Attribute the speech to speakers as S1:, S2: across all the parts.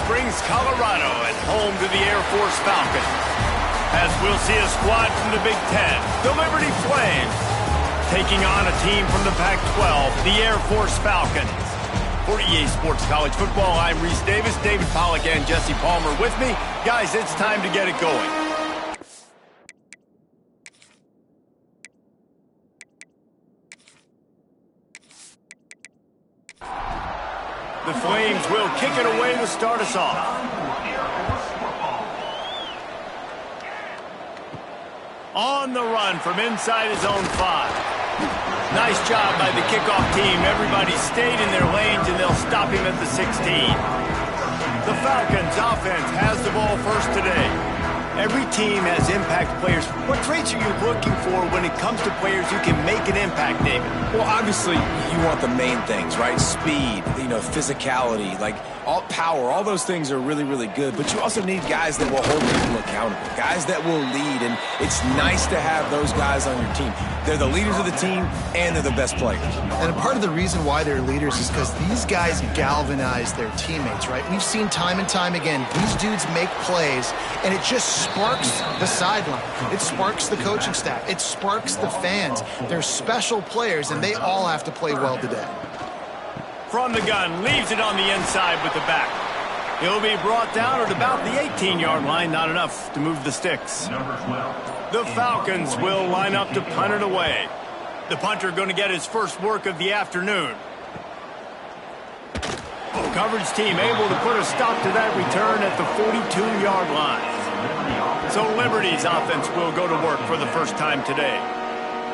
S1: Springs, Colorado, and home to the Air Force Falcons. As we'll see a squad from the Big Ten, the Liberty Flames, taking on a team from the Pac-12, the Air Force Falcons. For EA Sports College Football, I'm Reese Davis, David Pollack, and Jesse Palmer with me. Guys, it's time to get it going. The Flames will kick it away to start us off. On the run from inside his own 5. Nice job by the kickoff team. Everybody stayed in their lanes, and they'll stop him at the 16. The Falcons offense has the ball first today. Every team has impact players. What traits are you looking for when it comes to players who can make an impact, David?
S2: Well, obviously, you want the main things, right? Speed, physicality, all power. All those things are really, really good. But you also need guys that will hold people accountable, guys that will lead. And it's nice to have those guys on your team. They're the leaders of the team, and they're the best players.
S3: And part of the reason why they're leaders is because these guys galvanize their teammates, right? We've seen time and time again, these dudes make plays, and it just sparks the sideline. It sparks the coaching staff. It sparks the fans. They're special players, and they all have to play well today.
S1: From the gun, leaves it on the inside with the back. He'll be brought down at about the 18-yard line, not enough to move the sticks. The Falcons will line up to punt it away. The punter going to get his first work of the afternoon. Coverage team able to put a stop to that return at the 42-yard line. So Liberty's offense will go to work for the first time today.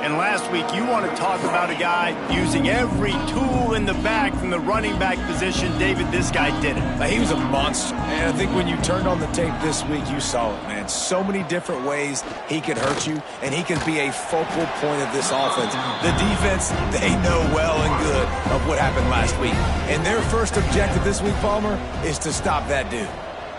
S1: And last week, you want to talk about a guy using every tool in the bag from the running back position. David, this guy did it.
S2: He was a monster. And I think when you turned on the tape this week, you saw it, man. So many different ways he could hurt you, and he could be a focal point of this offense. The defense, they know well and good of what happened last week. And their first objective this week, Palmer, is to stop that dude.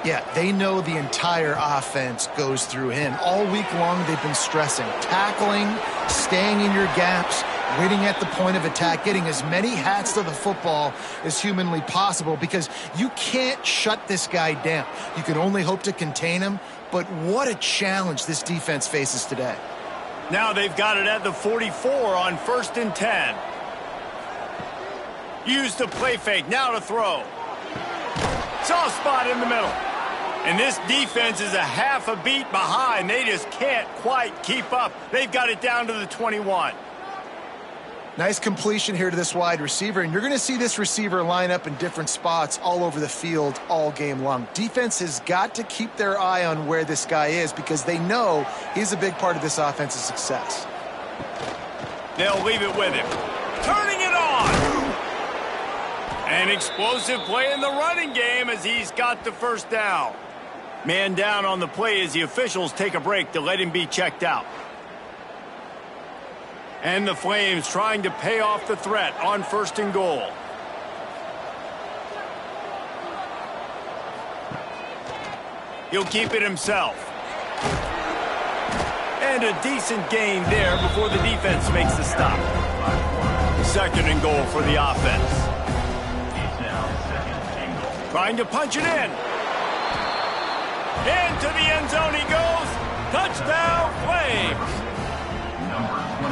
S3: Yeah, they know the entire offense goes through him. All week long, they've been stressing, tackling, staying in your gaps, waiting at the point of attack, getting as many hats to the football as humanly possible because you can't shut this guy down. You can only hope to contain him, but what a challenge this defense faces today.
S1: Now they've got it at the 44 on 1st and 10. Use the play fake, now to throw. Soft spot in the middle. And this defense is a half a beat behind. They just can't quite keep up. They've got it down to the 21.
S3: Nice completion here to this wide receiver, and you're going to see this receiver line up in different spots all over the field all game long. Defense has got to keep their eye on where this guy is because they know he's a big part of this offense's success.
S1: They'll leave it with him. Turning it on. An explosive play in the running game as he's got the first down. Man down on the play as the officials take a break to let him be checked out. And the Flames trying to pay off the threat on 1st and goal. He'll keep it himself. And a decent gain there before the defense makes the stop. 2nd and goal for the offense. Trying to punch it in. Into the end zone he goes. Touchdown, Flames.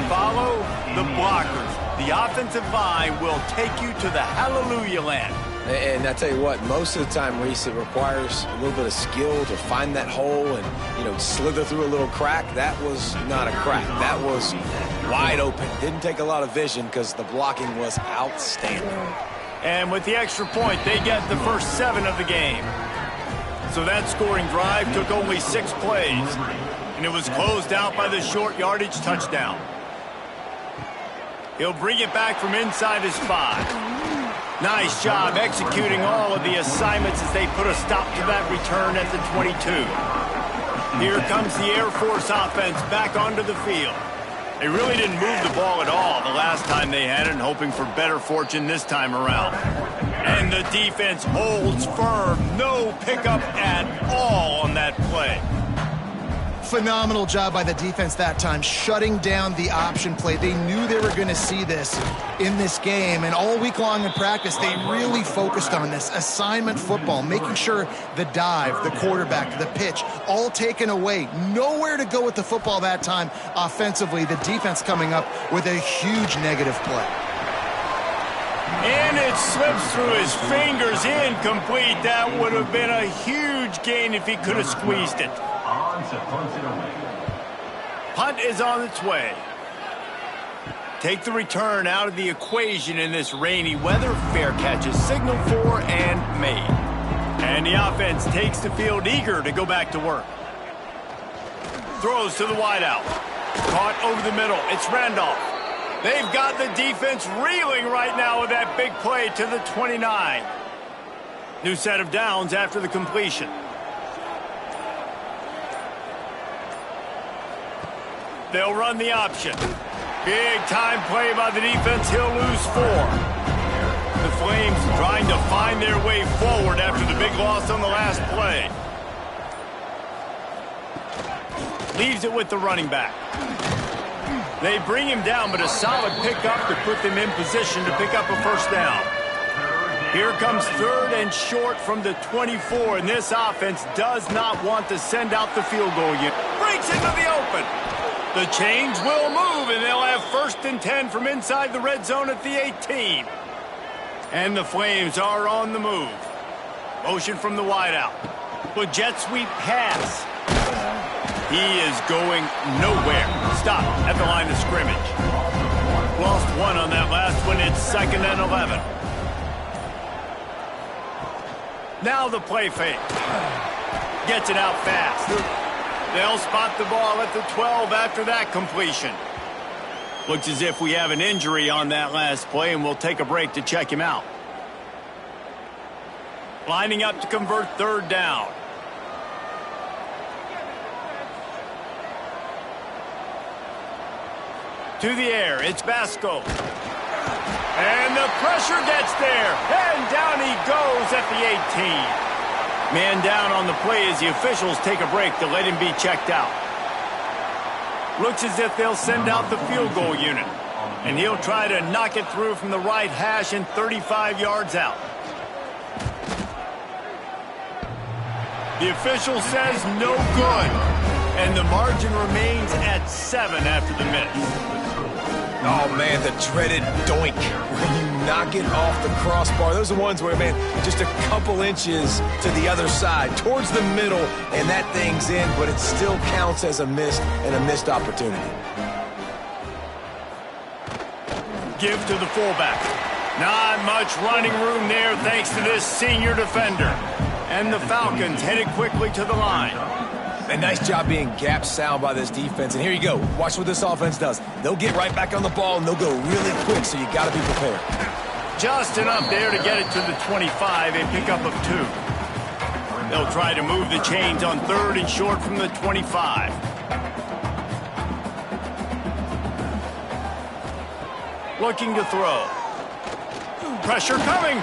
S1: Follow the blockers. The offensive line will take you to the hallelujah land.
S2: And I tell you what, most of the time, Reese, it requires a little bit of skill to find that hole and, slither through a little crack. That was not a crack. That was wide open. Didn't take a lot of vision because the blocking was outstanding.
S1: And with the extra point, they get the first 7 of the game. So that scoring drive took only 6 plays. And it was closed out by the short yardage touchdown. He'll bring it back from inside his 5. Nice job executing all of the assignments as they put a stop to that return at the 22. Here comes the Air Force offense back onto the field. They really didn't move the ball at all the last time they had it, hoping for better fortune this time around. And the defense holds firm. No pickup at all on that play.
S3: Phenomenal job by the defense that time, shutting down the option play. They knew they were going to see this in this game, and all week long in practice, they really focused on this. Assignment football, making sure the dive, the quarterback, the pitch, all taken away. Nowhere to go with the football that time offensively. The defense coming up with a huge negative play.
S1: And it slips through his fingers, incomplete. That would have been a huge gain if he could have squeezed it. Punt is on its way. Take the return out of the equation in this rainy weather. Fair catch is signaled for and made. And the offense takes the field eager to go back to work. Throws to the wideout. Caught over the middle. It's Randolph. They've got the defense reeling right now with that big play to the 29. New set of downs after the completion. They'll run the option. Big time play by the defense. He'll lose 4. The Flames trying to find their way forward after the big loss on the last play. Leaves it with the running back. They bring him down, but a solid pickup to put them in position to pick up a first down. Here comes 3rd and short from the 24, and this offense does not want to send out the field goal unit. Breaks into the open. The chains will move, and they'll have 1st and 10 from inside the red zone at the 18. And the Flames are on the move. Motion from the wideout. With jet sweep pass. He is going nowhere. Stop at the line of scrimmage. Lost 1 on that last one. It's 2nd and 11. Now the play fake. Gets it out fast. They'll spot the ball at the 12 after that completion. Looks as if we have an injury on that last play, and we'll take a break to check him out. Lining up to convert 3rd down. To the air, it's Basco. And the pressure gets there. And down he goes at the 18. Man down on the play as the officials take a break to let him be checked out. Looks as if they'll send out the field goal unit. And he'll try to knock it through from the right hash and 35 yards out. The official says no good. And the margin remains at 7 after the miss.
S2: Oh, man, the dreaded doink when you knock it off the crossbar. Those are the ones where, man, just a couple inches to the other side, towards the middle, and that thing's in, but it still counts as a miss and a missed opportunity.
S1: Give to the fullback. Not much running room there thanks to this senior defender. And the Falcons headed quickly to the line.
S2: A nice job being gap sound by this defense. And here you go. Watch what this offense does. They'll get right back on the ball, and they'll go really quick, so you got to be prepared.
S1: Just enough there to get it to the 25, a pickup of 2. They'll try to move the chains on 3rd and short from the 25. Looking to throw. Pressure coming.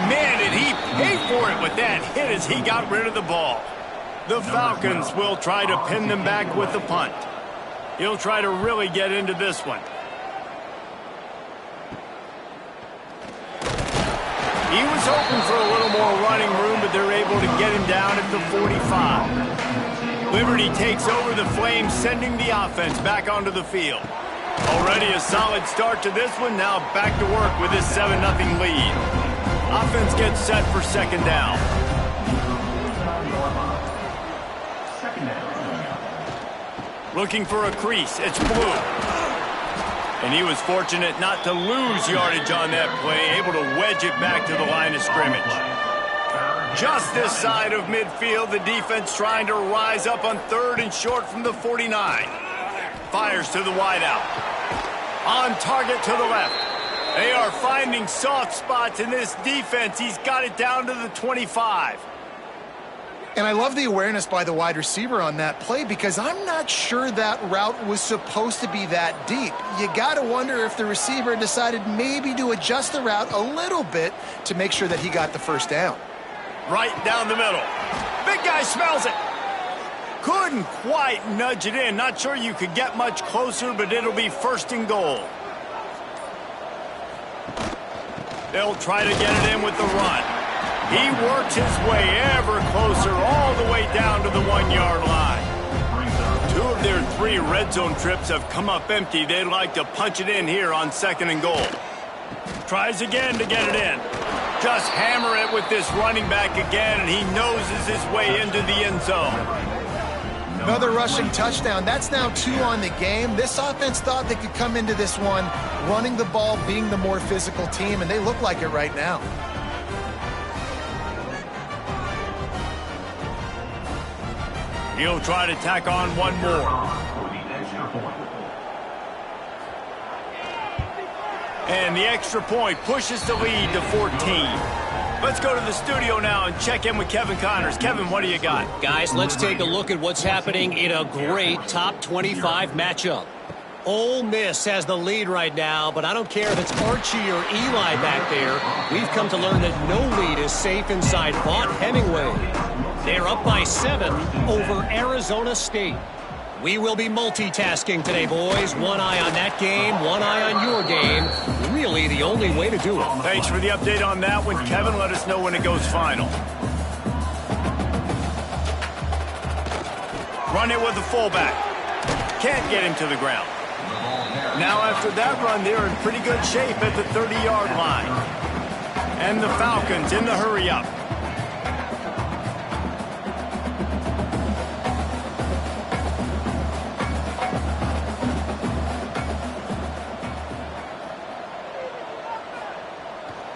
S1: Man, did he pay for it with that hit as he got rid of the ball. The Falcons will try to pin them back with the punt. He'll try to really get into this one. He was hoping for a little more running room, but they're able to get him down at the 45. Liberty takes over the Flames, sending the offense back onto the field. Already a solid start to this one. Now back to work with this 7-0 lead. Offense gets set for 2nd down. Looking for a crease. It's Blue. And he was fortunate not to lose yardage on that play, able to wedge it back to the line of scrimmage. Just this side of midfield, the defense trying to rise up on 3rd and short from the 49. Fires to the wideout. On target to the left. They are finding soft spots in this defense. He's got it down to the 25.
S3: And I love the awareness by the wide receiver on that play because I'm not sure that route was supposed to be that deep. You got to wonder if the receiver decided maybe to adjust the route a little bit to make sure that he got the first down.
S1: Right down the middle. Big guy smells it. Couldn't quite nudge it in. Not sure you could get much closer, but it'll be 1st and goal. They'll try to get it in with the run. He works his way ever closer all the way down to the 1-yard line. 2 of their 3 red zone trips have come up empty. They'd like to punch it in here on 2nd and goal. Tries again to get it in. Just hammer it with this running back again, and he noses his way into the end zone.
S3: Another rushing touchdown. That's now 2 on the game. This offense thought they could come into this one running the ball, being the more physical team, and they look like it right now.
S1: He'll try to tack on one more. And the extra point pushes the lead to 14. Let's go to the studio now and check in with Kevin Connors. Kevin, what do you got?
S4: Guys, let's take a look at what's happening in a great top 25 matchup. Ole Miss has the lead right now, but I don't care if it's Archie or Eli back there. We've come to learn that no lead is safe inside Vaught Hemingway. They're up by 7 over Arizona State. We will be multitasking today, boys. One eye on that game, one eye on your game. Really the only way to do it.
S1: Thanks for the update on that one, Kevin. Let us know when it goes final. Run it with the fullback. Can't get him to the ground. Now after that run, they're in pretty good shape at the 30-yard line. And the Falcons in the hurry-up.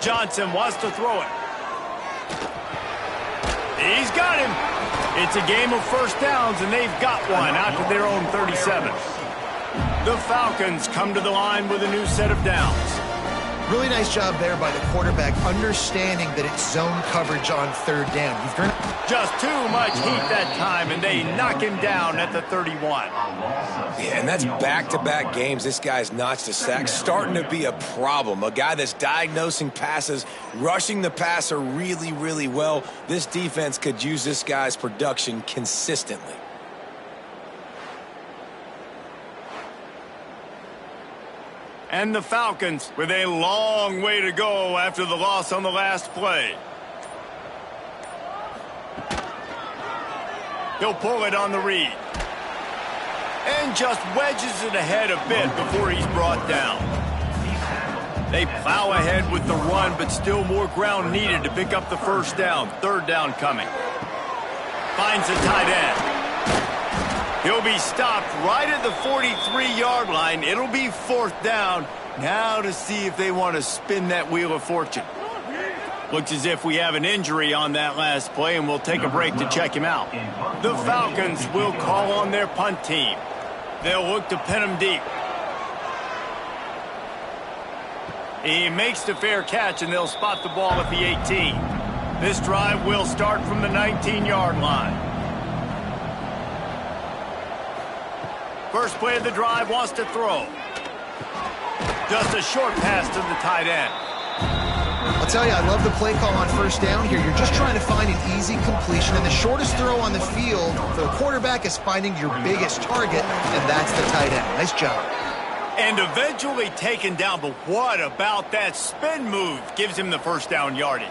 S1: Johnson wants to throw it. He's got him. It's a game of 1st downs, and they've got one out to their own 37. The Falcons come to the line with a new set of downs.
S3: Really nice job there by the quarterback, understanding that it's zone coverage on 3rd down.
S1: Just too much heat that time, and they knock him down at the 31.
S2: Yeah, and that's back-to-back games. This guy's notched a sack, starting to be a problem. A guy that's diagnosing passes, rushing the passer really, really well. This defense could use this guy's production consistently.
S1: And the Falcons with a long way to go after the loss on the last play. He'll pull it on the read. And just wedges it ahead a bit before he's brought down. They plow ahead with the run, but still more ground needed to pick up the 1st down. 3rd down coming. Finds the tight end. He'll be stopped right at the 43-yard line. It'll be 4th down. Now to see if they want to spin that wheel of fortune. Looks as if we have an injury on that last play, and we'll take a break to check him out. The Falcons will call on their punt team. They'll look to pin him deep. He makes the fair catch, and they'll spot the ball at the 18. This drive will start from the 19-yard line. First play of the drive, wants to throw. Just a short pass to the tight end.
S3: I'll tell you, I love the play call on 1st down here. You're just trying to find an easy completion, and the shortest throw on the field for the quarterback is finding your biggest target, and that's the tight end. Nice job.
S1: And eventually taken down, but what about that spin move? Gives him the 1st down yardage.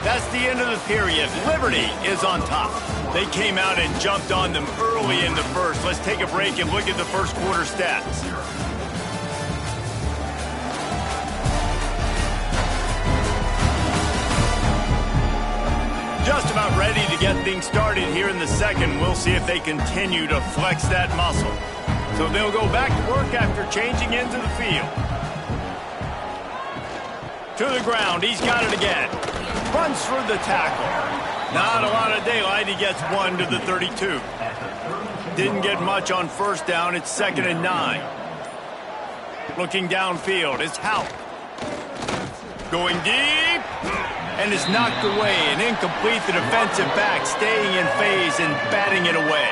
S1: That's the end of the period. Liberty is on top. They came out and jumped on them early in the 1st. Let's take a break and look at the 1st quarter stats. Just about ready to get things started here in the 2nd. We'll see if they continue to flex that muscle. So they'll go back to work after changing into the field. To the ground. He's got it again. Runs through the tackle. Not a lot of daylight. He gets 1 to the 32. Didn't get much on 1st down. It's 2nd and 9. Looking downfield. It's Houck. Going deep. And is knocked away and incomplete. The defensive back staying in phase and batting it away.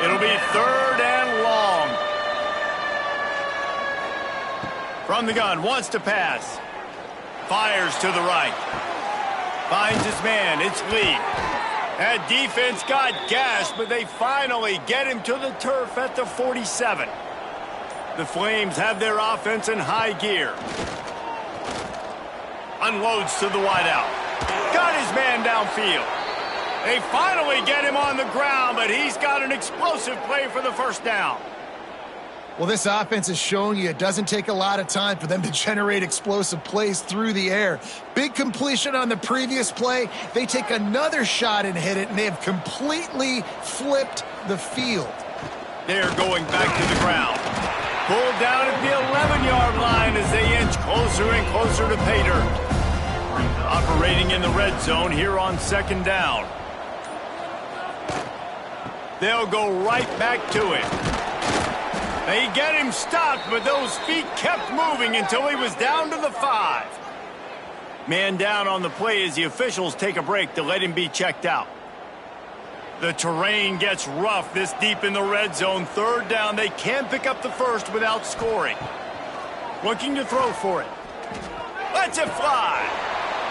S1: It'll be 3rd and long. From the gun. Wants to pass. Fires to the right. Finds finds his man. It's Lee. That defense got gashed, but they finally get him to the turf at the 47. The Flames have their offense in high gear. Unloads to the wideout. Got his man downfield. They finally get him on the ground, but he's got an explosive play for the first down.
S3: Well, this offense is showing you it doesn't take a lot of time for them to generate explosive plays through the air. Big completion on the previous play. They take another shot and hit it, and they have completely flipped the field.
S1: They're going back to the ground. Pulled down at the 11-yard line as they inch closer and closer to pay dirt. Operating in the red zone here on second down. They'll go right back to it. They get him stopped, but those feet kept moving until he was down to the 5. Man down on the play as the officials take a break to let him be checked out. The terrain gets rough this deep in the red zone. Third down, they can't pick up the first without scoring. Looking to throw for it. Lets it fly.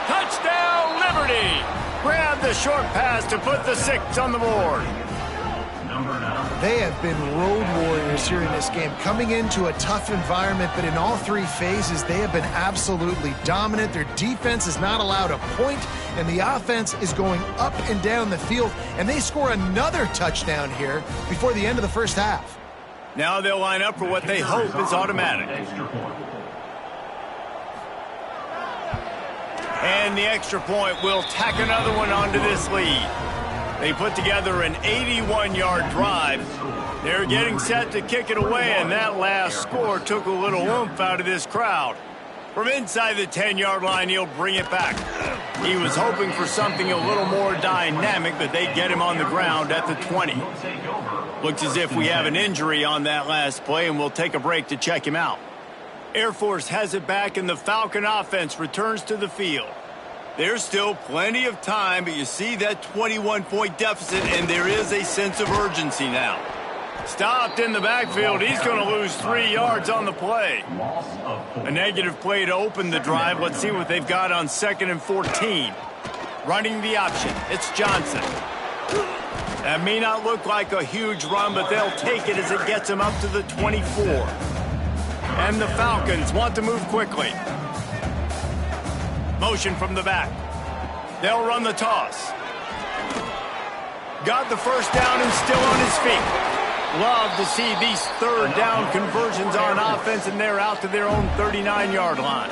S1: Touchdown, Liberty. Grab the short pass to put the 6 on the board.
S3: They have been road warriors here in this game, coming into a tough environment, but in all 3 phases, they have been absolutely dominant. Their defense is not allowed a point, and the offense is going up and down the field, and they score another touchdown here before the end of the first half.
S1: Now they'll line up for what they hope is automatic. And the extra point will tack another one onto this lead. They put together an 81-yard drive. They're getting set to kick it away, and that last score took a little oomph out of this crowd. From inside the 10-yard line, he'll bring it back. He was hoping for something a little more dynamic, but they get him on the ground at the 20. Looks as if we have an injury on that last play, and we'll take a break to check him out. Air Force has it back, and the Falcon offense returns to the field. There's still plenty of time, but you see that 21-point deficit, and there is a sense of urgency now. Stopped in the backfield. He's going to lose 3 yards on the play. A negative play to open the drive. Let's see what they've got on 2nd and 14. Running the option. It's Johnson. That may not look like a huge run, but they'll take it as it gets them up to the 24. And the Falcons want to move quickly. Motion from the back. They'll run the toss. Got the first down and still on his feet. Love to see these third down conversions on offense, and they're out to their own 39-yard line.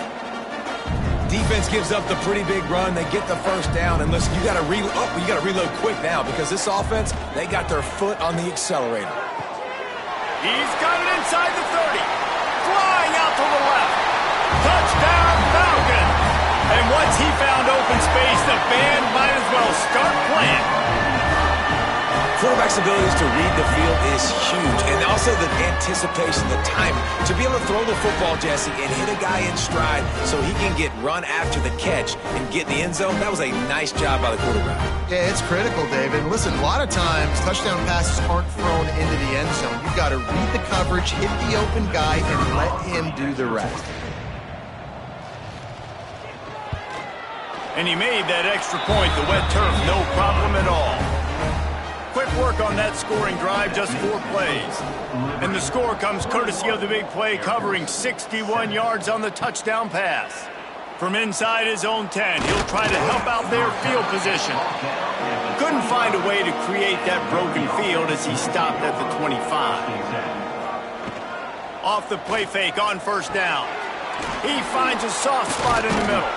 S2: Defense gives up the pretty big run. They get the first down, and listen, you got to reload quick now because this offense, they got their foot on the accelerator.
S1: He's got it inside the 30. Flying out to the left. Touchdown, Falcon. And once he found open space, the band might as well start playing.
S2: Quarterback's abilities to read the field is huge, and also the anticipation, the timing. To be able to throw the football, Jesse, and hit a guy in stride so he can get run after the catch and get in the end zone, that was a nice job by the quarterback.
S3: Yeah, it's critical, David. Listen, a lot of times touchdown passes aren't thrown into the end zone. You've got to read the coverage, hit the open guy, and let him do the rest.
S1: And he made that extra point, the wet turf, no problem at all. Quick work on that scoring drive, just 4 plays. And the score comes courtesy of the big play, covering 61 yards on the touchdown pass. From inside his own 10, he'll try to help out their field position. Couldn't find a way to create that broken field as he stopped at the 25. Off the play fake on first down. He finds a soft spot in the middle.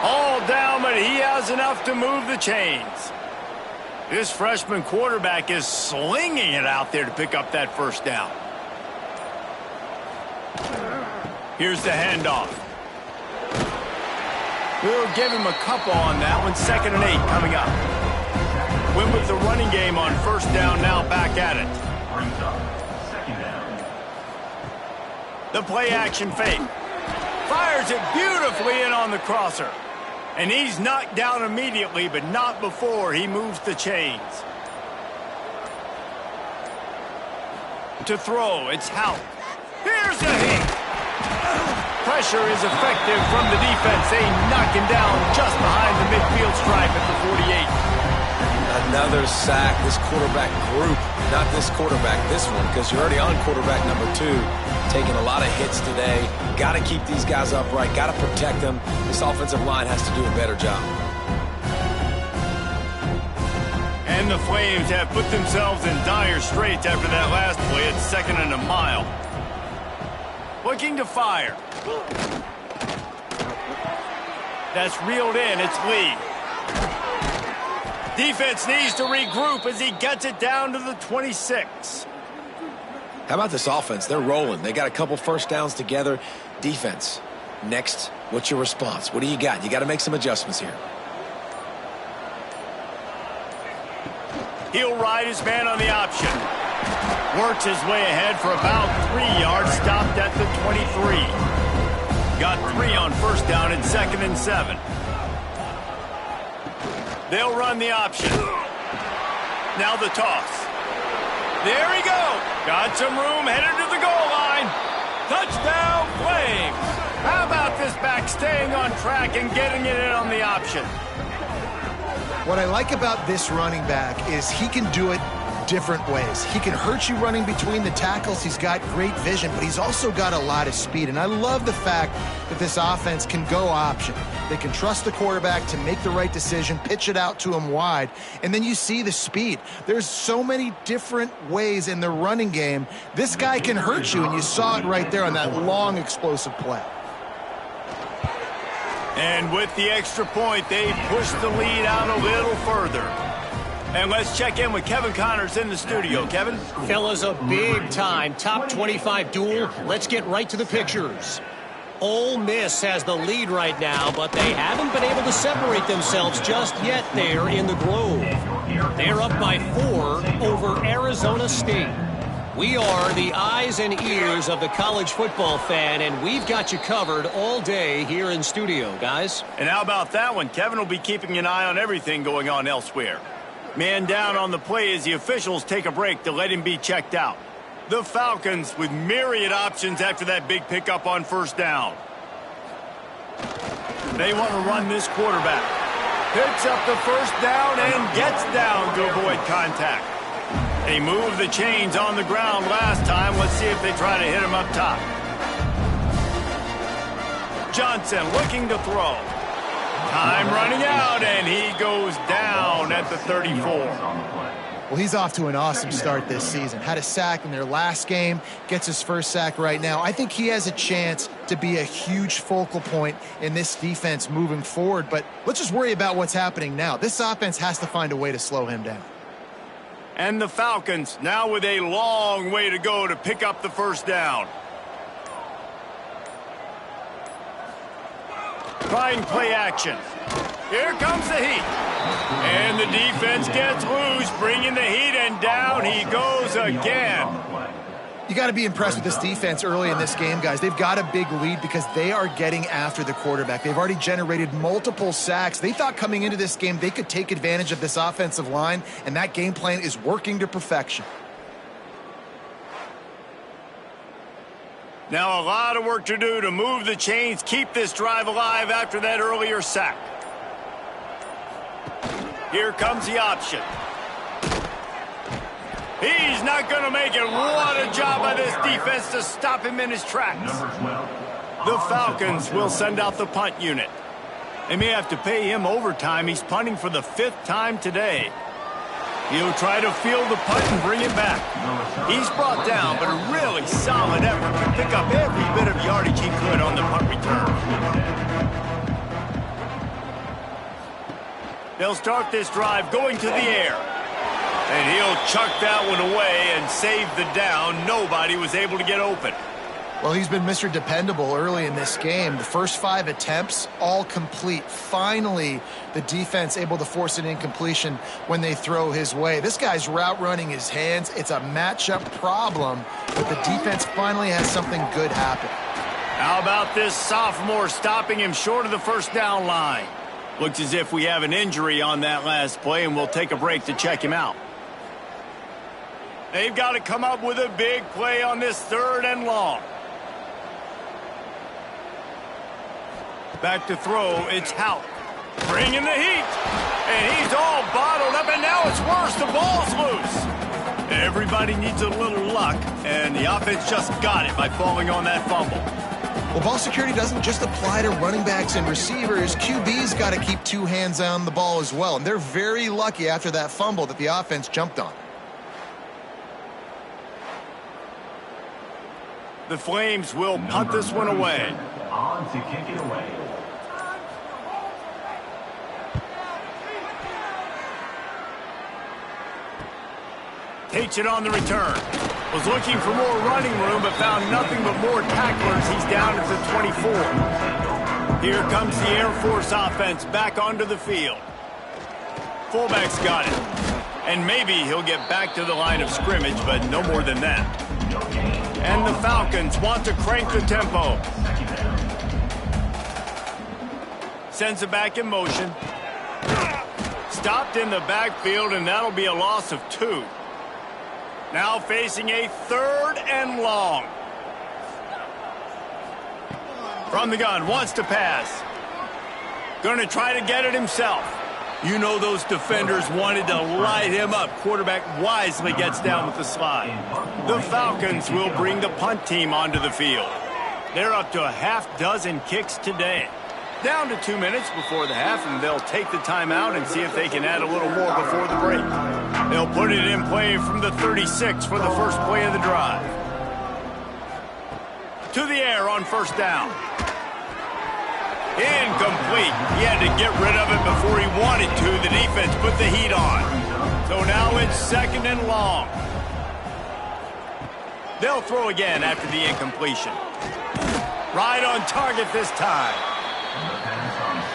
S1: All down, but he has enough to move the chains. This freshman quarterback is slinging it out there to pick up that first down. Here's the handoff. We'll give him a couple on that one. 2nd and 8 coming up. Win with the running game on first down, now back at it. The play action fake. Fires it beautifully in on the crosser. And he's knocked down immediately, but not before he moves the chains. To throw, it's Houck. Here's a hit. pressure is effective from the defense. They knock him down just behind the midfield stripe at the 48.
S2: Another sack. This quarterback group, not this quarterback, this one, because you're already on quarterback number 2. Taking a lot of hits today. Got to keep these guys upright. Got to protect them. This offensive line has to do a better job.
S1: And the Flames have put themselves in dire straits after that last play at 2nd and a mile. Looking to fire. That's reeled in. It's Lee. Defense needs to regroup as he gets it down to the 26.
S2: How about this offense? They're rolling. They got a couple first downs together. Defense, next, what's your response? What do you got? You got to make some adjustments here.
S1: He'll ride his man on the option. Works his way ahead for about 3 yards, stopped at the 23. Got 3 on first down and 2nd and 7. They'll run the option. Now the toss. There he goes. Got some room, headed to the goal line. Touchdown, Flames. How about this back staying on track and getting it in on the option?
S3: What I like about this running back is he can do it different ways. He can hurt you running between the tackles. He's got great vision, but he's also got a lot of speed. And I love the fact that this offense can go option. They can trust the quarterback to make the right decision, pitch it out to him wide, and then you see the speed. There's so many different ways in the running game. This guy can hurt you, and you saw it right there on that long, explosive play.
S1: And with the extra point, they push the lead out a little further. And let's check in with Kevin Connors in the studio. Kevin?
S4: Fellas, a big-time top 25 duel. Let's get right to the pictures. Ole Miss has the lead right now, but they haven't been able to separate themselves just yet there in the Grove. They're up by 4 over Arizona State. We are the eyes and ears of the college football fan, and we've got you covered all day here in studio, guys.
S1: And how about that one? Kevin will be keeping an eye on everything going on elsewhere. Man down on the play as the officials take a break to let him be checked out. The Falcons with myriad options after that big pickup on first down. They want to run this quarterback. Picks up the first down and gets down to avoid contact. They moved the chains on the ground last time. Let's see if they try to hit him up top. Johnson looking to throw. Time running out, and he goes down at the 34.
S3: Well, he's off to an awesome start this season. Had a sack in their last game, gets his first sack right now. I think he has a chance to be a huge focal point in this defense moving forward, but let's just worry about what's happening now. This offense has to find a way to slow him down.
S1: And the Falcons now with a long way to go to pick up the first down. Trying play action. Here comes the heat. And the defense gets loose, bringing the heat, and down he goes again.
S3: You got to be impressed with this defense early in this game, guys. They've got a big lead because they are getting after the quarterback. They've already generated multiple sacks. They thought coming into this game they could take advantage of this offensive line, and that game plan is working to perfection.
S1: Now a lot of work to do to move the chains, keep this drive alive after that earlier sack. Here comes the option. He's not going to make it. What a job by this defense to stop him in his tracks. The Falcons will send out the punt unit. They may have to pay him overtime. He's punting for the 5th time today. He'll try to field the punt and bring it back. He's brought down, but a really solid effort to pick up every bit of yardage he could on the punt return. They'll start this drive going to the air. And he'll chuck that one away and save the down. Nobody was able to get open.
S3: Well, he's been Mr. Dependable early in this game. The first 5 attempts, all complete. Finally, the defense able to force an incompletion when they throw his way. This guy's route running his hands. It's a matchup problem, but the defense finally has something good happen.
S1: How about this sophomore stopping him short of the first down line? Looks as if we have an injury on that last play, and we'll take a break to check him out. They've got to come up with a big play on this 3rd and long. Back to throw, it's Houck. Bringing the heat. And he's all bottled up, and now it's worse. The ball's loose. Everybody needs a little luck, and the offense just got it by falling on that fumble.
S3: Well, ball security doesn't just apply to running backs and receivers. QB's got to keep two hands on the ball as well, and they're very lucky after that fumble that the offense jumped on.
S1: The Flames will punt this one away.
S5: On to kick it away.
S1: Takes it on the return. Was looking for more running room, but found nothing but more tacklers. He's down at the 24. Here comes the Air Force offense back onto the field. Fullback's got it. And maybe he'll get back to the line of scrimmage, but no more than that. And the Falcons want to crank the tempo. Sends it back in motion. Stopped in the backfield, and that'll be a loss of 2. Now facing a 3rd and long. From the gun, wants to pass. Going to try to get it himself. You know those defenders wanted to light him up. Quarterback wisely gets down with the slide. The Falcons will bring the punt team onto the field. They're up to a half-dozen kicks today. Down to 2 minutes before the half, and they'll take the timeout and see if they can add a little more before the break. They'll put it in play from the 36 for the first play of the drive. To the air on first down. Incomplete. He had to get rid of it before he wanted to. The defense put the heat on. So now it's 2nd and long. They'll throw again after the incompletion. Right on target this time.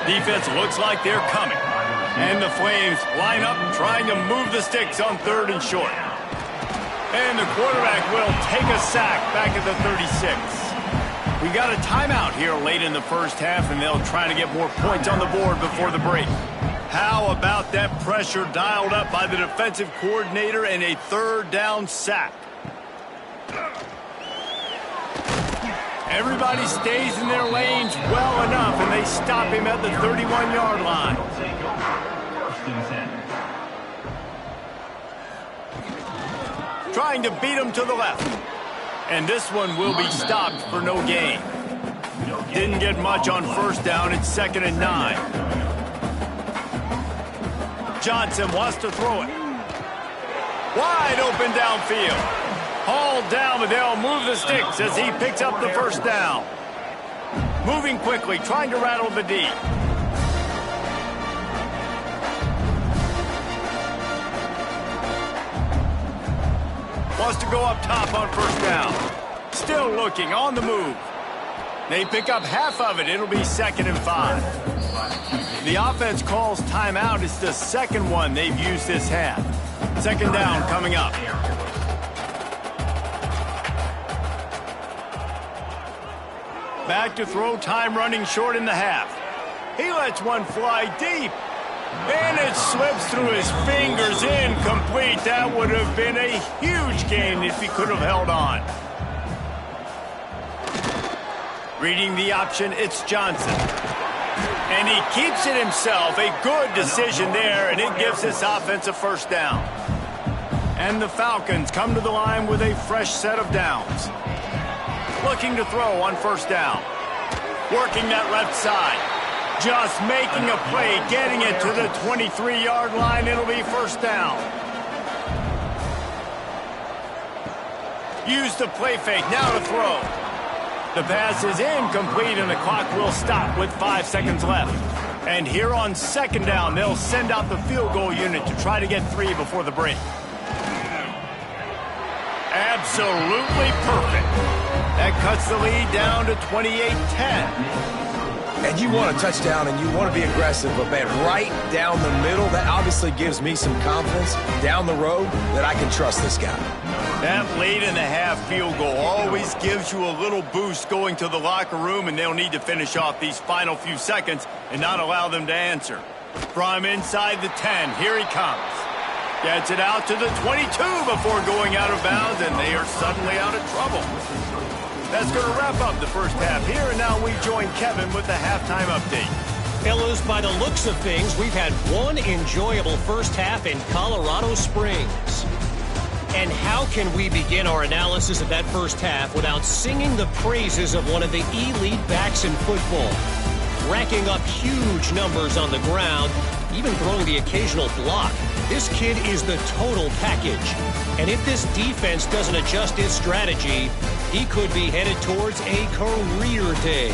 S1: Defense looks like they're coming. And the Flames line up trying to move the sticks on 3rd and short. And the quarterback will take a sack back at the 36. We got a timeout here late in the first half, and they'll try to get more points on the board before the break. How about that pressure dialed up by the defensive coordinator and a 3rd down sack? Everybody stays in their lanes well enough, and they stop him at the 31-yard line. Trying to beat him to the left. And this one will be stopped for no gain. Didn't get much on first down. It's 2nd and 9. Johnson wants to throw it. Wide open downfield. Hauled down, but they'll move the sticks as he picks up the first down. Moving quickly, trying to rattle the D. Wants to go up top on first down. Still looking, on the move. They pick up half of it. It'll be 2nd and 5. The offense calls timeout. It's the 2nd one they've used this half. 2nd down coming up. Back to throw, time running short in the half. He lets one fly deep. And it slips through his fingers, incomplete. That would have been a huge gain if he could have held on. Reading the option, it's Johnson. And he keeps it himself. A good decision there, and it gives this offense a first down. And the Falcons come to the line with a fresh set of downs. Looking to throw on first down. Working that left side. Just making a play, getting it to the 23-yard line. It'll be first down. Use the play fake, now to throw. The pass is incomplete, and the clock will stop with 5 seconds left. And here on 2nd down, they'll send out the field goal unit to try to get 3 before the break. Absolutely perfect. That cuts the lead down to 28-10.
S2: And you want a touchdown and you want to be aggressive, but man, right down the middle, that obviously gives me some confidence down the road that I can trust this guy.
S1: That late in the half field goal always gives you a little boost going to the locker room, and they'll need to finish off these final few seconds and not allow them to answer. From inside the 10, here he comes. Gets it out to the 22 before going out of bounds, and they are suddenly out of trouble. That's going to wrap up the first half here, and now we join Kevin with the halftime update.
S4: Fellas, by the looks of things, we've had one enjoyable first half in Colorado Springs. And how can we begin our analysis of that first half without singing the praises of one of the elite backs in football? Racking up huge numbers on the ground, even throwing the occasional block. This kid is the total package. And if this defense doesn't adjust its strategy, he could be headed towards a career day.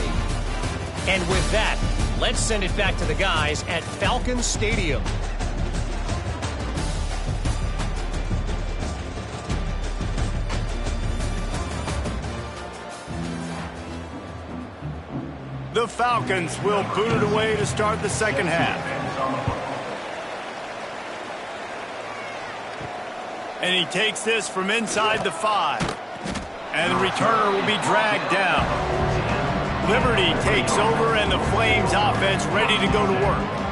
S4: And with that, let's send it back to the guys at Falcon Stadium.
S1: The Falcons will boot it away to start the second half. And he takes this from inside the 5. And the returner will be dragged down. Liberty takes over, and the Flames offense ready to go to work.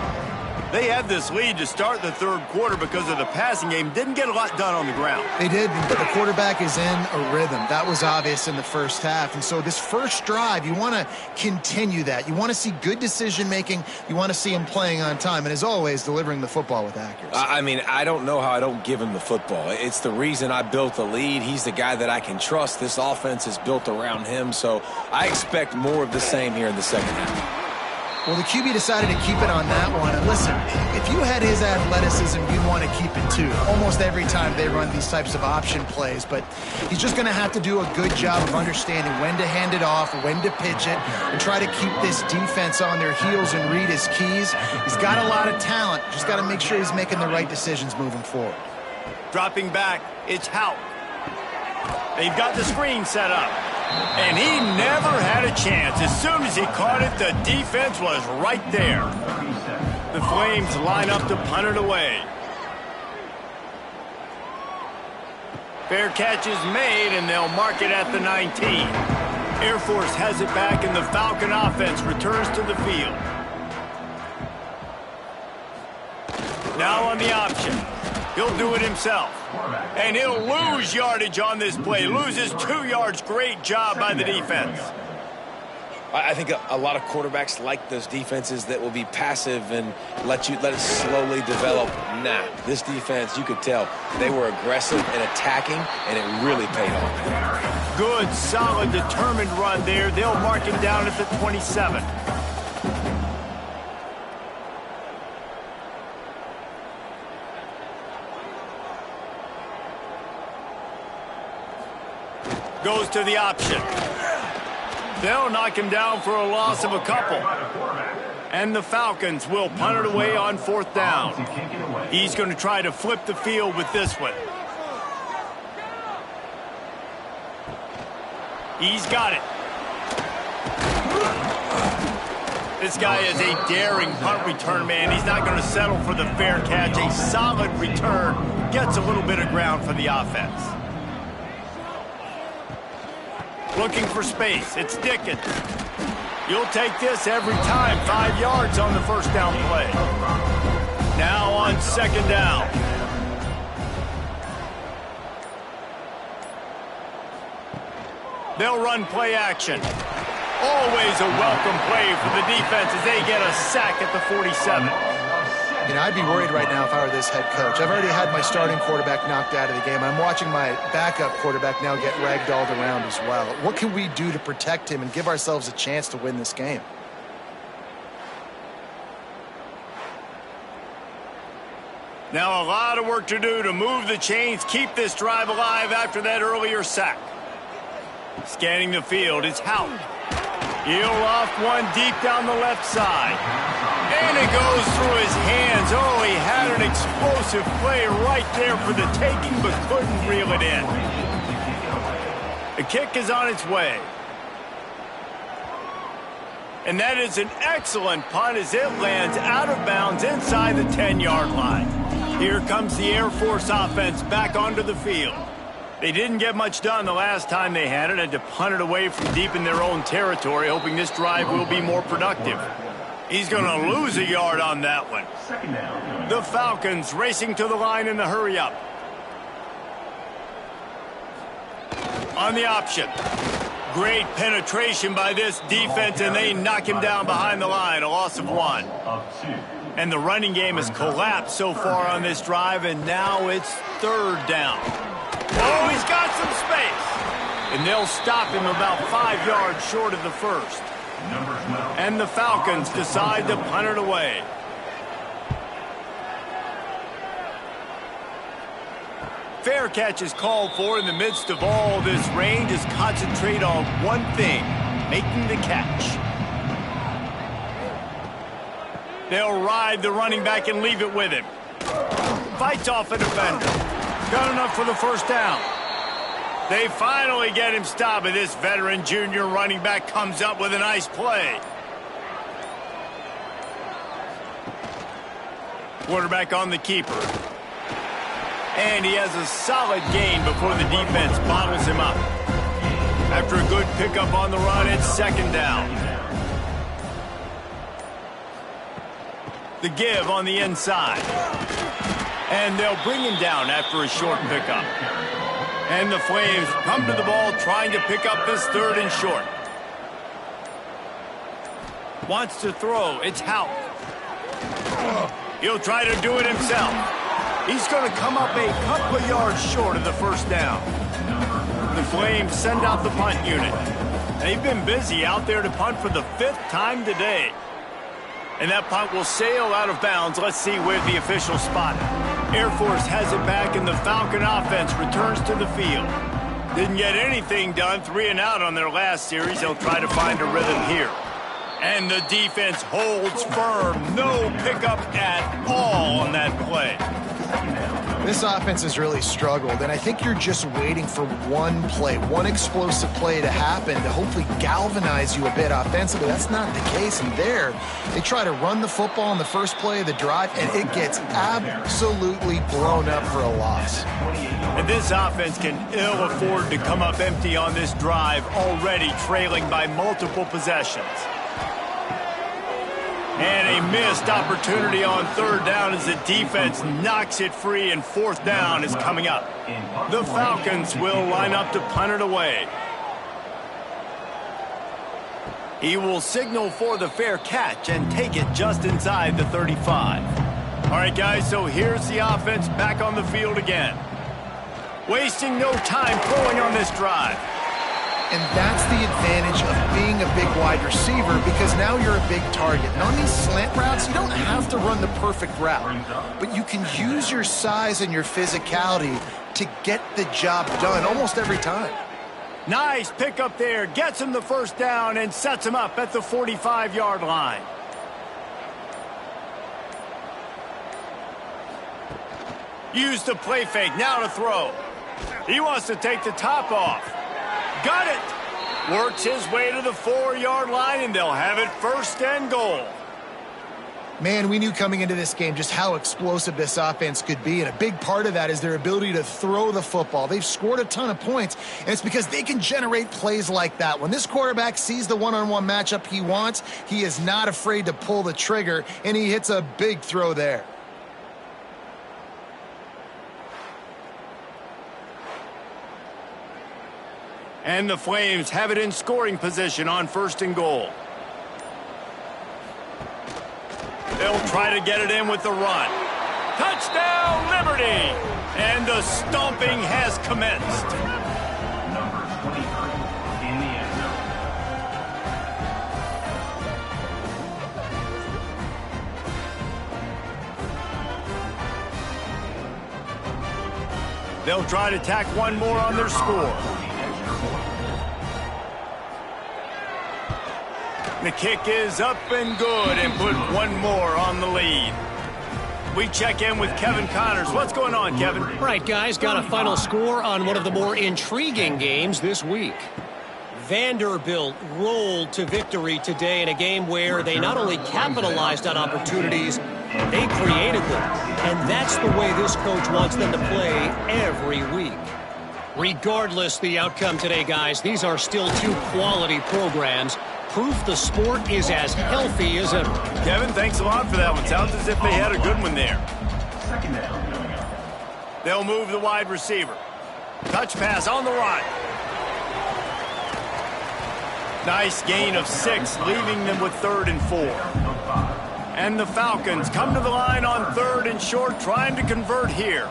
S1: They had this lead to start the third quarter because of the passing game. Didn't get a lot done on the ground.
S3: They did, but the quarterback is in a rhythm. That was obvious in the first half. And so this first drive, you want to continue that. You want to see good decision-making. You want to see him playing on time. And as always, delivering the football with accuracy.
S2: I mean, I don't know how I don't give him the football. It's the reason I built the lead. He's the guy that I can trust. This offense is built around him. So I expect more of the same here in the second half.
S3: Well, the QB decided to keep it on that one. And listen, if you had his athleticism, you'd want to keep it too. Almost every time they run these types of option plays. But he's just going to have to do a good job of understanding when to hand it off, when to pitch it, and try to keep this defense on their heels and read his keys. He's got a lot of talent. Just got to make sure he's making the right decisions moving forward.
S1: Dropping back, it's Houck. They've got the screen set up. And he never had a chance. As soon as he caught it, the defense was right there. The Flames line up to punt it away. Fair catch is made, and they'll mark it at the 19. Air Force has it back, and the Falcon offense returns to the field. Now on the option. He'll do it himself. And he'll lose yardage on this play. Loses 2 yards. Great job by the defense.
S2: I think a lot of quarterbacks like those defenses that will be passive and let it slowly develop. Nah, this defense, you could tell, they were aggressive and attacking, and it really paid off.
S1: Good, solid, determined run there. They'll mark him down at the 27. Goes to the option. They'll knock him down for a loss of a couple. And the Falcons will punt it away on fourth down. He's going to try to flip the field with this one. He's got it. This guy is a daring punt return man. He's not going to settle for the fair catch. A solid return. Gets a little bit of ground for the offense. Looking for space. It's Dickens. You'll take this every time. 5 yards on the first down play. Now on second down. They'll run play action. Always a welcome play for the defense as they get a sack at the 47.
S3: You know, I'd be worried right now if I were this head coach. I've already had my starting quarterback knocked out of the game. I'm watching my backup quarterback now get ragdolled around as well. What can we do to protect him and give ourselves a chance to win this game?
S1: Now a lot of work to do to move the chains, keep this drive alive after that earlier sack. Scanning the field, it's Houck. He'll off one deep down the left side. And it goes through his hands. Oh, he had an explosive play right there for the taking, but couldn't reel it in. The kick is on its way. And that is an excellent punt as it lands out of bounds inside the 10-yard line. Here comes the Air Force offense back onto the field. They didn't get much done the last time they had it, and to punt it away from deep in their own territory, hoping this drive will be more productive. He's going to lose a yard on that one. The Falcons racing to the line in the hurry-up. On the option. Great penetration by this defense, and they knock him down behind the line, a loss of 1. And the running game has collapsed so far on this drive, and now it's 3rd down. Oh, he's got some space. And they'll stop him about 5 yards short of the first. And the Falcons decide to punt it away. Fair catch is called for in the midst of all this rain. Just concentrate on one thing, making the catch. They'll ride the running back and leave it with him. Fights off a defender. Got enough for the first down. They finally get him stopped, and this veteran junior running back comes up with a nice play. Quarterback on the keeper. And he has a solid gain before the defense bottles him up. After a good pickup on the run, it's 2nd down. The give on the inside. And they'll bring him down after a short pickup. And the Flames come to the ball trying to pick up this 3rd and short. Wants to throw. It's Houck. He'll try to do it himself. He's going to come up a couple of yards short of the first down. The Flames send out the punt unit. They've been busy out there to punt for the 5th time today. And that punt will sail out of bounds. Let's see where the official spot it. Air Force has it back, and the Falcon offense returns to the field. Didn't get anything done, 3 and out on their last series. They'll try to find a rhythm here. And the defense holds firm. No pickup at all on that play.
S3: This offense has really struggled, and I think you're just waiting for one play, one explosive play to happen to hopefully galvanize you a bit offensively. That's not the case, and there, they try to run the football on the first play of the drive, and it gets absolutely blown up for a loss.
S1: And this offense can ill afford to come up empty on this drive, already trailing by multiple possessions. And a missed opportunity on 3rd down as the defense knocks it free, and 4th down is coming up. The Falcons will line up to punt it away. He will signal for the fair catch and take it just inside the 35. All right, guys, so here's the offense back on the field again. Wasting no time throwing on this drive.
S3: And that's the advantage of being a big wide receiver, because now you're a big target. And on these slant routes, you don't have to run the perfect route, but you can use your size and your physicality to get the job done almost every time.
S1: Nice pickup there. Gets him the first down and sets him up at the 45-yard line. Use the play fake. Now to throw. He wants to take the top off. Got it. Works his way to the 4-yard line, and they'll have it 1st and goal.
S3: Man, we knew coming into this game just how explosive this offense could be, and a big part of that is their ability to throw the football. They've scored a ton of points, and it's because they can generate plays like that. When this quarterback sees the one-on-one matchup he wants, he is not afraid to pull the trigger, and he hits a big throw there.
S1: And the Flames have it in scoring position on 1st and goal. They'll try to get it in with the run. Touchdown, Liberty! And the stomping has commenced.
S5: Number 23 in the end zone.
S1: They'll try to tack one more on their score. The kick is up and good, and put one more on the lead. We check in with Kevin Connors. What's going on, Kevin?
S4: Right, guys, got a final score on one of the more intriguing games this week. Vanderbilt rolled to victory today in a game where they not only capitalized on opportunities, they created them. And that's the way this coach wants them to play every week. Regardless the outcome today, guys, these are still 2 quality programs. Proof the sport is as healthy as ever.
S1: Kevin, thanks a lot for that one. Sounds as if they had a good one there. They'll move the wide receiver. Touch pass on the right. Nice gain of 6, leaving them with 3rd and 4. And the Falcons come to the line on 3rd and short, trying to convert here.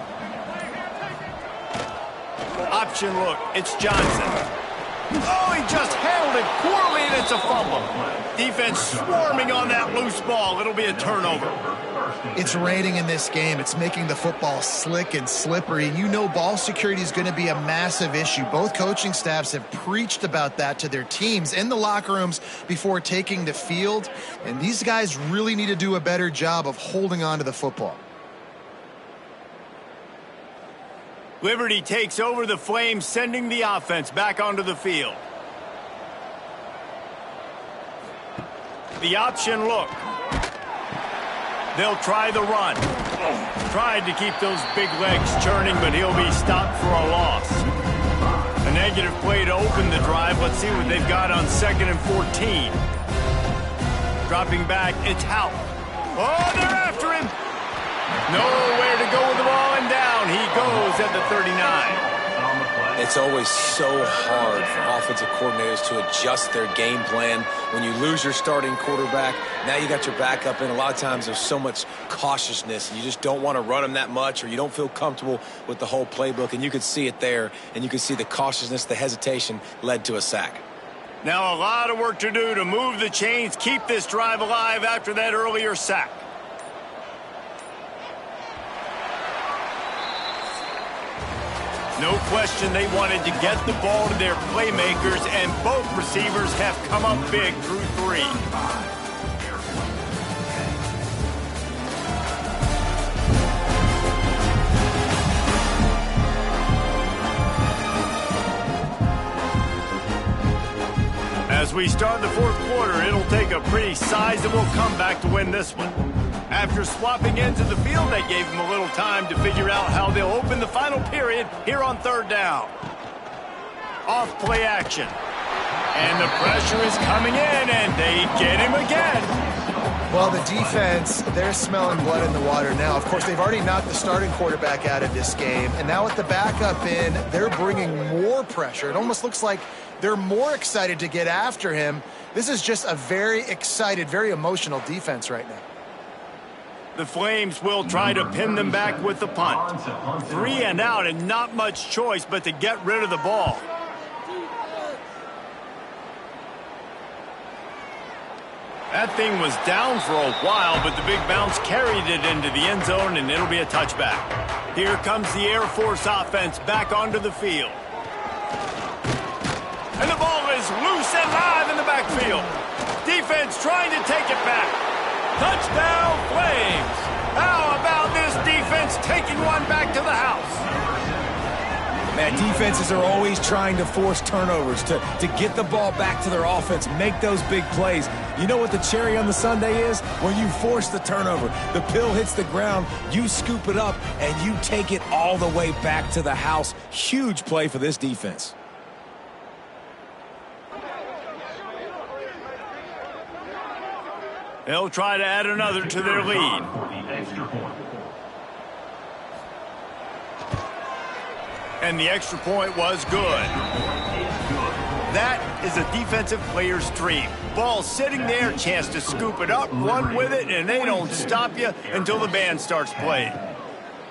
S1: Option look, it's Johnson. Oh, he just handled it poorly, and it's a fumble. Defense swarming on that loose ball. It'll be a turnover.
S3: It's raining in this game. It's making the football slick and slippery. And you know ball security is going to be a massive issue. Both coaching staffs have preached about that to their teams in the locker rooms before taking the field. And these guys really need to do a better job of holding on to the football.
S1: Liberty takes over the Flames, sending the offense back onto the field. The option look. They'll try the run. Tried to keep those big legs churning, but he'll be stopped for a loss. A negative play to open the drive. Let's see what they've got on 2nd and 14. Dropping back, it's Hout. Oh, they're after him. Nowhere to go with the ball, and down he goes at the 39.
S2: It's always so hard for offensive coordinators to adjust their game plan. When you lose your starting quarterback, now you got your backup in. A lot of times there's so much cautiousness, and you just don't want to run them that much, or you don't feel comfortable with the whole playbook, and you could see it there, and you could see the cautiousness, the hesitation led to a sack.
S1: Now a lot of work to do to move the chains, keep this drive alive after that earlier sack. No question they wanted to get the ball to their playmakers, and both receivers have come up big through 3. As we start the 4th quarter, it'll take a pretty sizable comeback to win this one. After swapping into the field, they gave them a little time to figure out how they'll open the final period here on 3rd down. Off play action. And the pressure is coming in, and they get him again.
S3: Well, the defense, they're smelling blood in the water now. Of course, they've already knocked the starting quarterback out of this game, and now with the backup in, they're bringing more pressure. It almost looks like they're more excited to get after him. This is just a very excited, very emotional defense right now.
S1: The Flames will try to pin them back with the punt. 3 and out, and not much choice but to get rid of the ball. That thing was down for a while, but the big bounce carried it into the end zone, and it'll be a touchback. Here comes the Air Force offense back onto the field. And the ball is loose and live in the backfield. Defense trying to take it back. Touchdown, Flames! How about this defense taking one back to the house?
S2: Man, defenses are always trying to force turnovers, to get the ball back to their offense, make those big plays. You know what the cherry on the sundae is? When you force the turnover, the pill hits the ground, you scoop it up, and you take it all the way back to the house. Huge play for this defense.
S1: They'll try to add another to their lead. And the extra point was good. That is a defensive player's dream. Ball sitting there, chance to scoop it up, run with it, and they don't stop you until the band starts playing.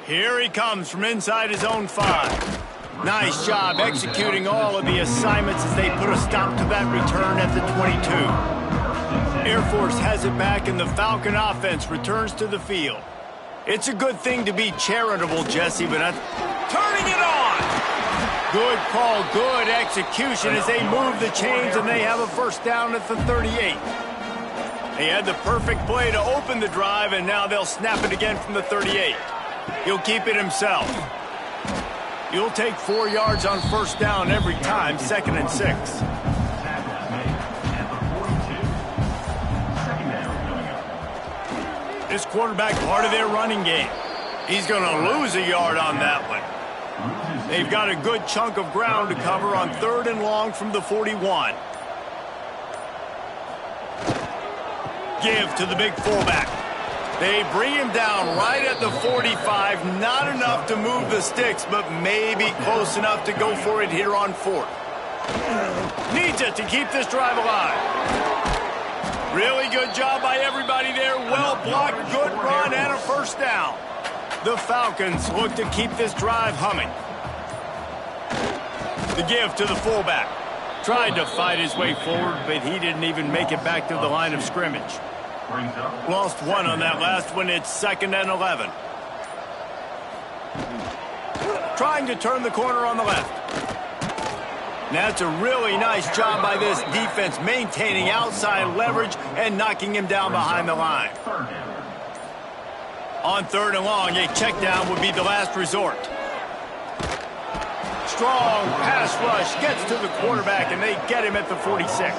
S1: Here he comes from inside his own 5. Nice job executing all of the assignments as they put a stop to that return at the 22. Air Force has it back, and the Falcon offense returns to the field. It's a good thing to be charitable, Jesse, but turning it on! Good call, good execution as they move the chains, and they have a first down at the 38. He had the perfect play to open the drive, and now they'll snap it again from the 38. He'll keep it himself. You'll take 4 yards on first down every time, 2nd and 6. This quarterback part of their running game. He's going to lose a yard on that one. They've got a good chunk of ground to cover on 3rd and long from the 41. Give to the big fullback. They bring him down right at the 45. Not enough to move the sticks, but maybe close enough to go for it here on 4th. Needs it to keep this drive alive. Really good job by everybody there. Well blocked, good run, and a first down. The Falcons look to keep this drive humming. The give to the fullback. Tried to fight his way forward, but he didn't even make it back to the line of scrimmage. Lost one on that last one. It's 2nd and 11. Trying to turn the corner on the left. That's a really nice job by this defense maintaining outside leverage and knocking him down behind the line. On 3rd and long, a check down would be the last resort. Strong pass rush gets to the quarterback, and they get him at the 46.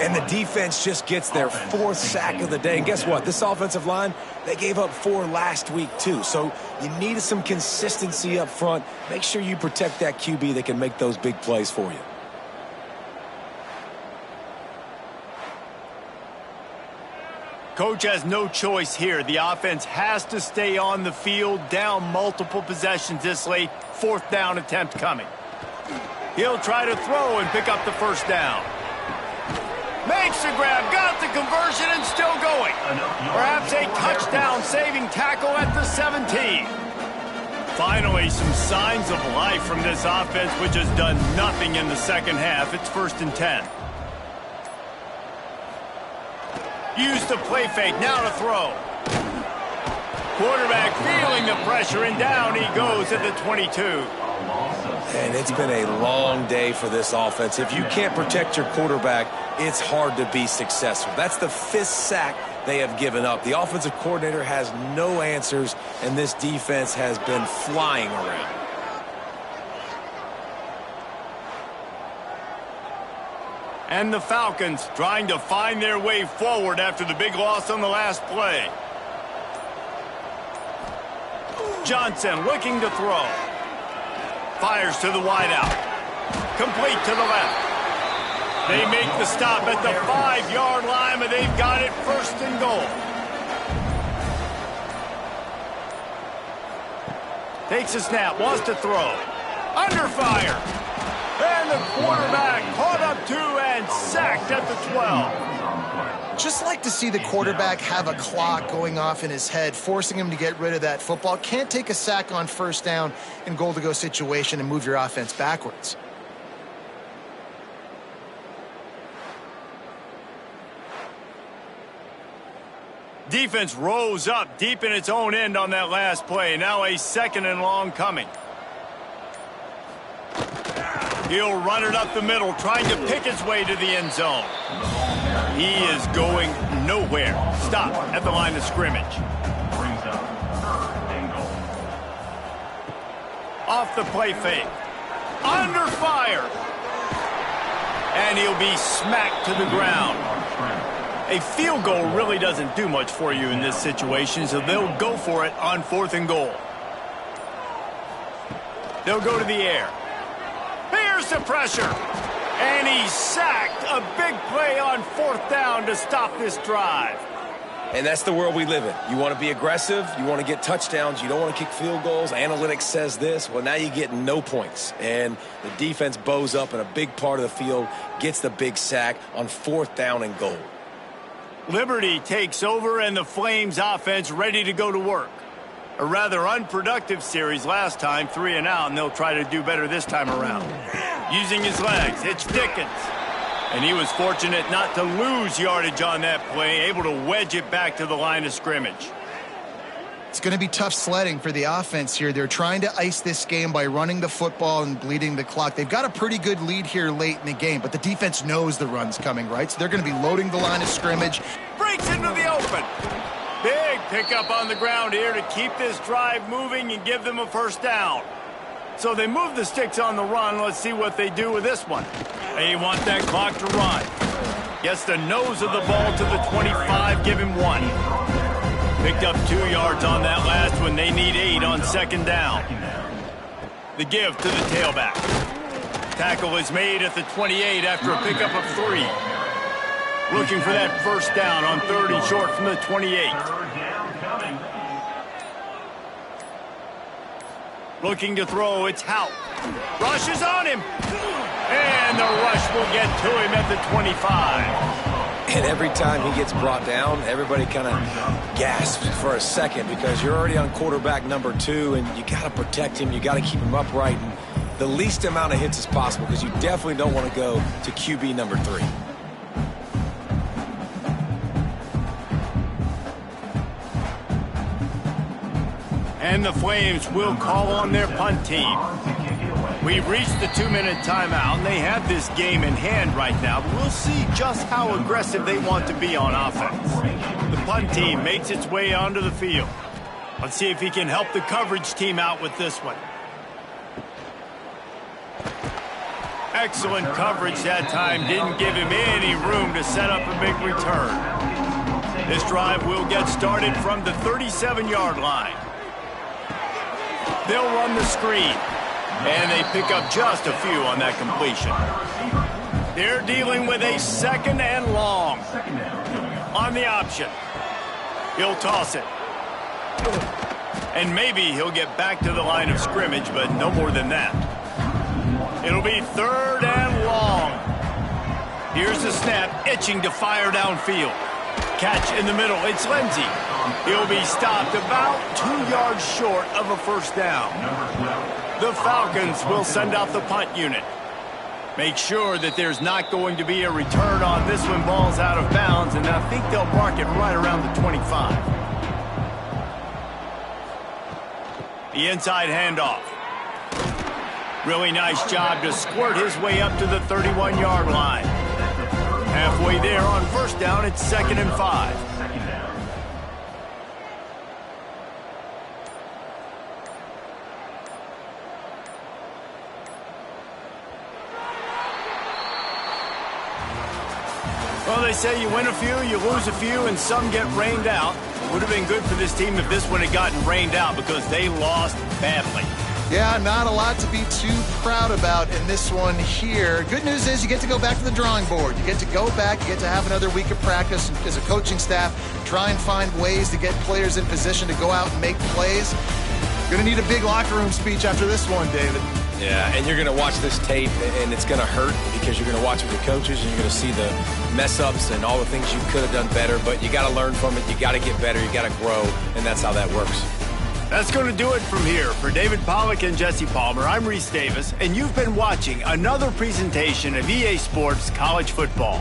S2: And the defense just gets their 4th sack of the day. And guess what? This offensive line, they gave up 4 last week too. So you need some consistency up front. Make sure you protect that QB that can make those big plays for you.
S1: Coach has no choice here. The offense has to stay on the field, down multiple possessions this late. 4th down attempt coming. He'll try to throw and pick up the first down. Makes the grab, got the conversion, and still going. Perhaps a touchdown-saving tackle at the 17. Finally, some signs of life from this offense, which has done nothing in the second half. It's 1st and 10. Use the play fake, now to throw. Quarterback feeling the pressure, and down he goes at the 22.
S2: And it's been a long day for this offense. If you can't protect your quarterback, it's hard to be successful. That's the 5th sack they have given up. The offensive coordinator has no answers, and this defense has been flying around.
S1: And the Falcons trying to find their way forward after the big loss on the last play. Johnson looking to throw. Fires to the wideout. Complete to the left. They make the stop at the 5-yard line, but they've got it 1st and goal. Takes a snap, wants to throw. Under fire. And the quarterback caught up to and sacked at the 12.
S3: Just like to see the quarterback have a clock going off in his head, forcing him to get rid of that football. Can't take a sack on 1st down in goal-to-go situation and move your offense backwards.
S1: Defense rose up deep in its own end on that last play. Now a 2nd and long coming. He'll run it up the middle, trying to pick his way to the end zone. He is going nowhere. Stop at the line of scrimmage. Off the play fake. Under fire. And he'll be smacked to the ground. A field goal really doesn't do much for you in this situation, so they'll go for it on 4th and goal. They'll go to the air. Here's the pressure. And he's sacked. A big play on 4th down to stop this drive.
S2: And that's the world we live in. You want to be aggressive. You want to get touchdowns. You don't want to kick field goals. Analytics says this. Well, now you get no points. And the defense bows up in a big part of the field, gets the big sack on 4th down and goal.
S1: Liberty takes over, and the Flames offense ready to go to work. A rather unproductive series last time, 3 and out, and they'll try to do better this time around. Using his legs, it's Dickens. And he was fortunate not to lose yardage on that play, able to wedge it back to the line of scrimmage.
S3: It's going to be tough sledding for the offense here. They're trying to ice this game by running the football and bleeding the clock. They've got a pretty good lead here late in the game, but the defense knows the run's coming, right? So they're going to be loading the line of scrimmage.
S1: Breaks into the open. Big pickup on the ground here to keep this drive moving and give them a 1st down. So they move the sticks on the run. Let's see what they do with this one. They want that clock to run. Gets the nose of the ball to the 25, give him 1. Picked up 2 yards on that last one. They need 8 on 2nd down. The give to the tailback. Tackle is made at the 28 after a pickup of 3. Looking for that 1st down on 3rd and short from the 28. Looking to throw, it's Houck. Rush is on him. And the rush will get to him at the 25.
S2: And every time he gets brought down, everybody kind of gasps for a second because you're already on quarterback number 2, and you got to protect him. You got to keep him upright and the least amount of hits as possible because you definitely don't want to go to QB number 3.
S1: And the Flames will call on their punt team. We've reached the 2-minute timeout, and they have this game in hand right now. But we'll see just how aggressive they want to be on offense. The punt team makes its way onto the field. Let's see if he can help the coverage team out with this one. Excellent coverage that time. Didn't give him any room to set up a big return. This drive will get started from the 37-yard line. They'll run the screen. And they pick up just a few on that completion. They're dealing with a 2nd and long. On the option. He'll toss it. And maybe he'll get back to the line of scrimmage, but no more than that. It'll be 3rd and long. Here's the snap, itching to fire downfield. Catch in the middle, it's Lindsey. He'll be stopped about 2 yards short of a first down. The Falcons will send out the punt unit. Make sure that there's not going to be a return on this one. Ball's out of bounds, and I think they'll mark it right around the 25. The inside handoff. Really nice job to squirt his way up to the 31-yard line. Halfway there on first down, it's 2nd and 5. Well, they say you win a few, you lose a few, and some get rained out. It would have been good for this team if this one had gotten rained out because they lost badly.
S3: Yeah, not a lot to be too proud about in this one here. Good news is you get to go back to the drawing board. You get to go back, you get to have another week of practice as a coaching staff, try and find ways to get players in position to go out and make plays. Going to need a big locker room speech after this one, David.
S2: Yeah, and you're going to watch this tape, and it's going to hurt because you're going to watch it with the coaches, and you're going to see the mess-ups and all the things you could have done better, but you got to learn from it. You got to get better. You got to grow, and that's how that works.
S1: That's going to do it from here. For David Pollack and Jesse Palmer, I'm Reese Davis, and you've been watching another presentation of EA Sports College Football.